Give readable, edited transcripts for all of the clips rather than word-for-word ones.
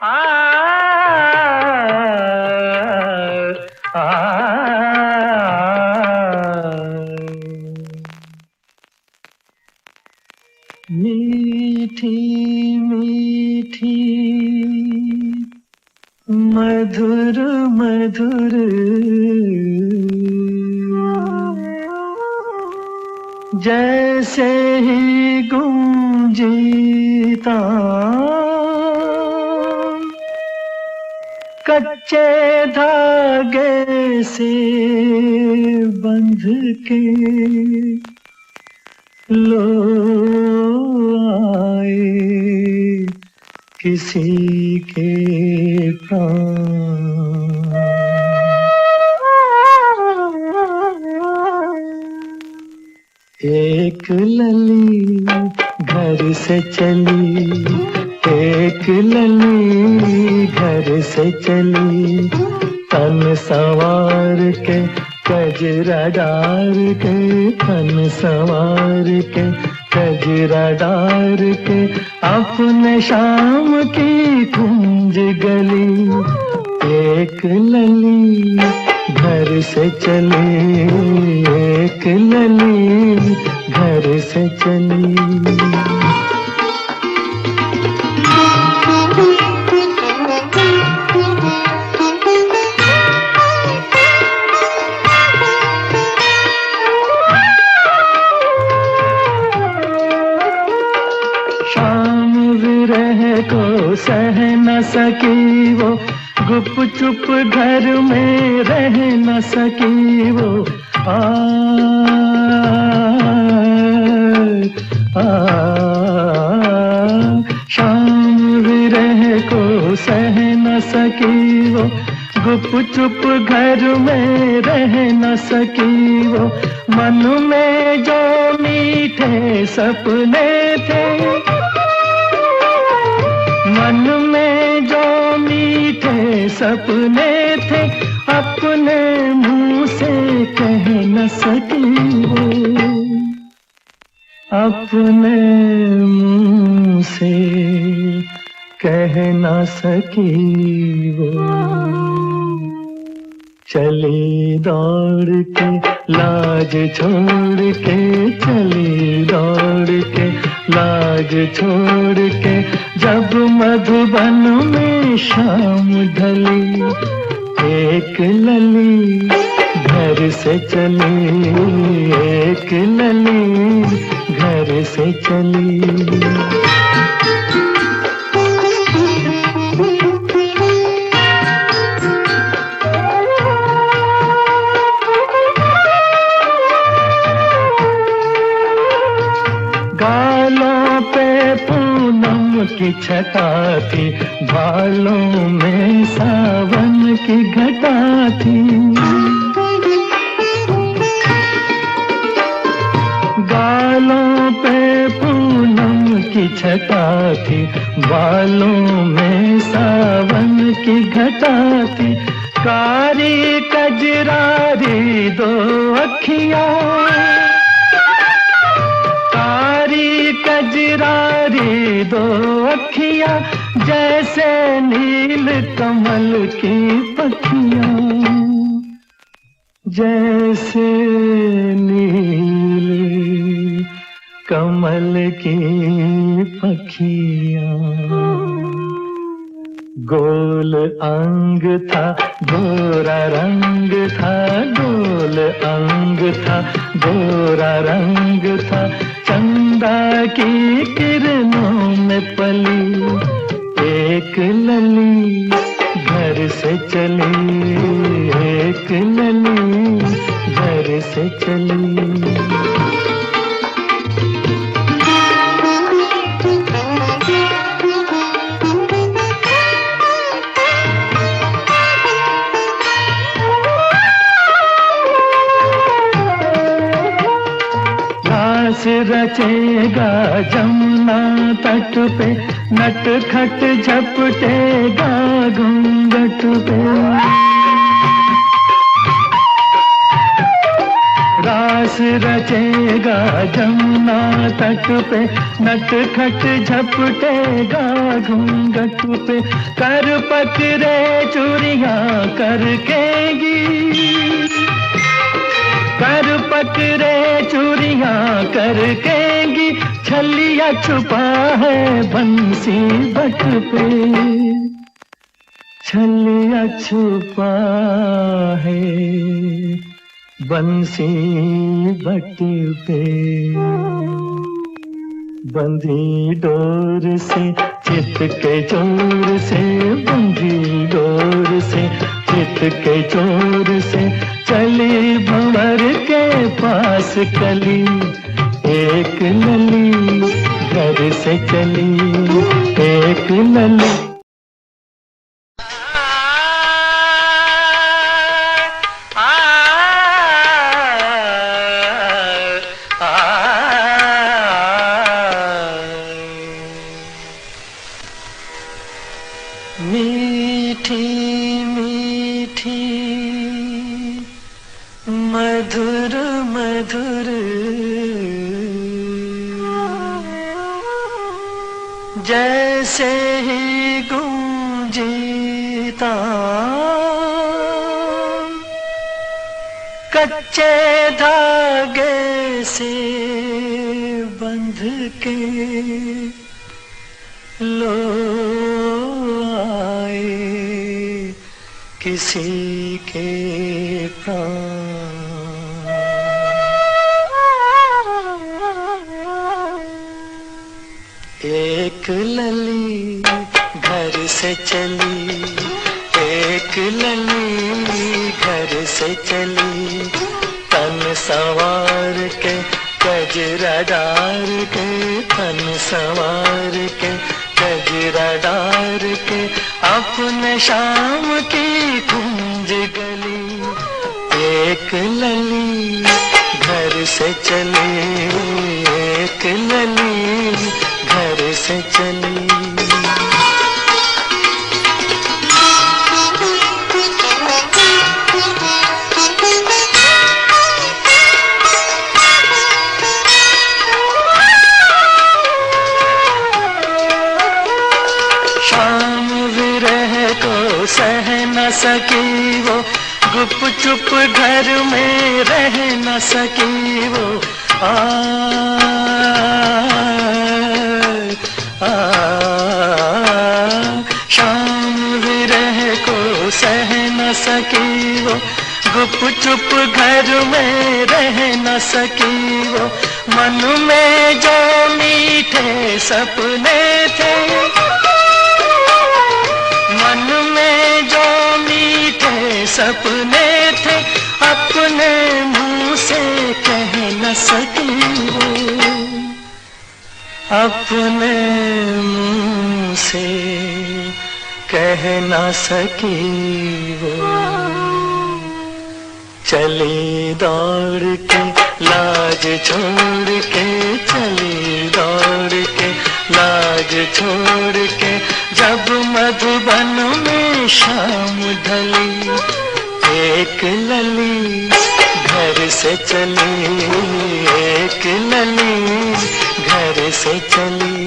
आ, आ, मीठी मीठी मधुर मधुर जैसे ही गूंजीता कच्चे धागे से बंध के लो आए किसी के प्राण। एक लली घर से चली, एक लली घर से चली, तन सवार के कजरा डार के, तन सवार के कजरा डार के, अपने शाम की कुंज गली। एक लली घर से चली, एक लली घर से चली। शाम विरह को सह न सकी वो, गुप चुप घर में रह न सकी वो। आ, आ, शाम विरह को सह न सकी वो, गुप चुप घर में रह न सकी वो। मन में जो मीठे सपने थे, मन में जो मीठे सपने थे, अपने मुंह से कह न सकी वो, अपने मुंह से कह न सकी वो। चली दौड़ के लाज छोड़ के, चली दौड़ के लाज छोड़ के, जब मधुबन में शाम ढली। एक लली घर से चली, एक लली घर से चली। गालों पे पूनम की छटा थी, बालों में सावन की घटा थी। गालों पे पूनम की छटा थी, बालों में सावन की घटा थी। कारी कजरारी दो अखियां, कारी कजरारी दो अखियां, जैसे नील कमल की पखियां, जैसे नील कमल की पखियां। गोल अंग था गोरा रंग था, गोल अंग था गोरा रंग था, चंदा की किरणों में पली। एक लली घर से चली, एक लली घर से चली। रचेगा जमुना तट पे, नट खट झपटेगा घूंघट पे। रास रचेगा जमुना तट पे, नटखट झपटेगा घूंघट पे, कर पकड़े चूड़ियां करकेगी, कर पकड़े चूड़ियां करकेगी, छलिया छुपा है बंसी बट पे, छलिया छुपा है बंसी बट पे। बंधी डोर से चित के चोर से, बंधी डोर से चित के चोर से, चली भंवर के पास कली, एक लली घर से चली, एक लली। मीठी मीठी मधुर मधुर जैसे ही गूंजीता कच्चे धागे से बंध के लो आए किसी के प्राण। एक लली घर से चली, एक लली घर से चली, तन संवार के गजरा डार के, तन संवार के गजरा डार के, अपने शाम की कुंज गली। एक लली घर से चली, एक लली घर से चली। सह न सकी वो, गुप चुप घर में रह न सकी वो, शाम विरह को सह न सकी वो, गुप चुप घर में रह न सकी वो, मन में जो मीठे सपने थे, मन में जो मीठे सपने थे, अपने मुंह से कह न सकी वो, अपने मुंह से कह न सकी वो। चली दौड़ के लाज छोड़ के, चली दौड़ के लाज छोड़ के, जब मधुबन में शाम ढली, एक लली घर से चली, एक लली घर से चली।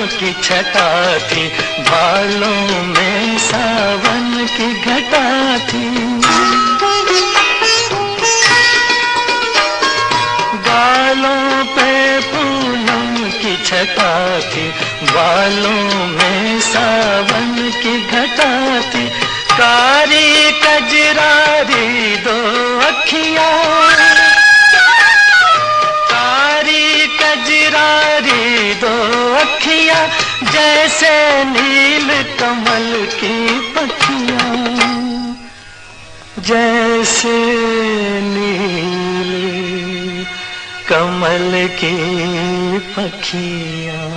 की छटा थी, बालों में सावन की घटा थी, गालों पे पूनम की छटा थी, बालों में सावन की घटा थी, कारी कजरारी दो अखियां, कारी कजरारी दो अखियां, जैसे नील कमल की पखियां, जैसे नील कमल की पखियां।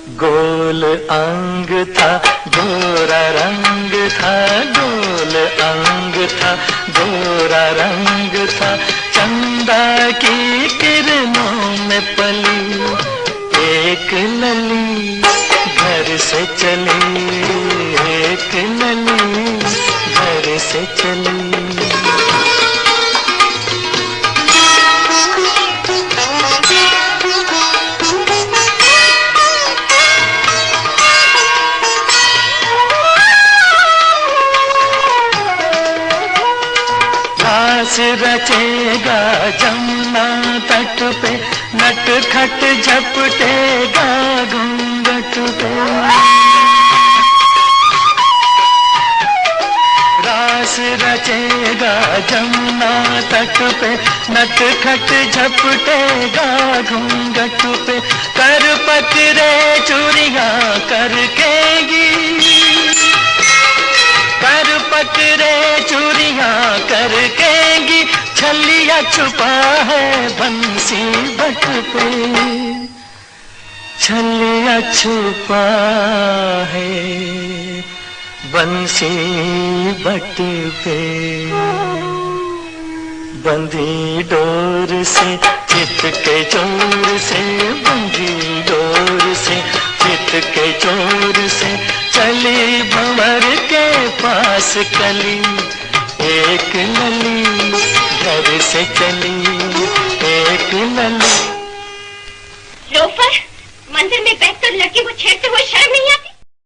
गोल अंग था गोरा रंग था, गोल अंग था गोरा रंग था, चंदा की किरणों में पली एक लली घर से चली, एक लली घर से चली। रास रचेगा जमुना तट पे, नट खट झपटेगा घूंघट पे। रास रचेगा जमुना तट पे, नट खट झपटेगा घूंघट पे। कर पकड़े चूड़ियां करकेगी, कर पकड़े चूड़ियां करकेगी, छलिया छुपा है बंसी बट पे, छलिया छुपा है बंसी बट पे। बंधी डोर से चिपके चोर से, बंधी डोर से चिपके चोर से, चली भंवर के पास कली एक लली घर से चली, एक लली